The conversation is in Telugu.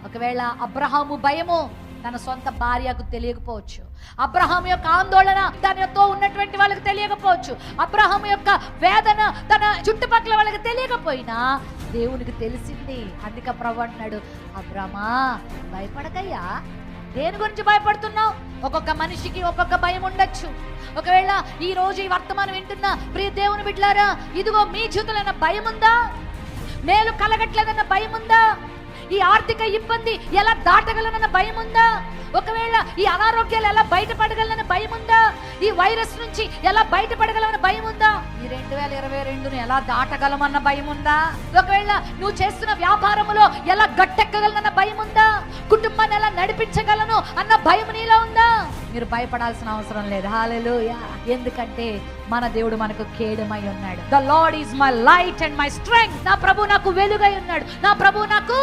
ఒకవేళ అబ్రహాము భయము తన సొంత భార్యకు తెలియకపోవచ్చు, అబ్రహాము యొక్క ఆందోళన తనతో ఉన్నటువంటి వాళ్ళకి తెలియకపోవచ్చు, అబ్రహాము యొక్క వేదన తన చుట్టుపక్కల వాళ్ళకి తెలియకపోయినా దేవునికి తెలిసింది. అందుకే ప్రభు అంటున్నాడు, అబ్రహమా భయపడకయ్యా, దేని గురించి భయపడుతున్నావు? ఒక్కొక్క మనిషికి ఒక్కొక్క భయం ఉండొచ్చు. ఒకవేళ ఈ రోజు ఈ వర్తమానం వింటున్న ప్రియ దేవుని బిడ్డలారా, ఇదిగో మీ జీవితంలో భయం ఉందా? మేలు కలగట్లేదన్న భయం ఉందా? ఈ ఆర్థిక ఇబ్బంది ఎలా దాటగలనన్న భయం ఉందా? ఒకవేళ ఈ అనారోగ్యాలు ఎలా బయటపడగలనన్న భయం ఉందా? ఈ వైరస్ నుంచి ఎలా బయటపడగలన్న భయం ఉందా? ఈ 2022ను ఎలా దాటగలమన్న భయం ఉందా? ఒకవేళ నువ్వు చేస్తున్న వ్యాపారములో ఎలా గట్టెక్కగలనన్న భయం ఉందా? కుటుంబాన్ని ఎలా నడిపించగలను అన్న భయం నీలో ఉందా? మీరు భయపడాల్సిన అవసరం లేదు. హల్లెలూయా. ఎందుకంటే మన దేవుడు మనకు కేడమై ఉన్నాడు. The lord is my light and my strength. నా ప్రభు నాకు వెలుగై ఉన్నాడు, నా ప్రభు నాకు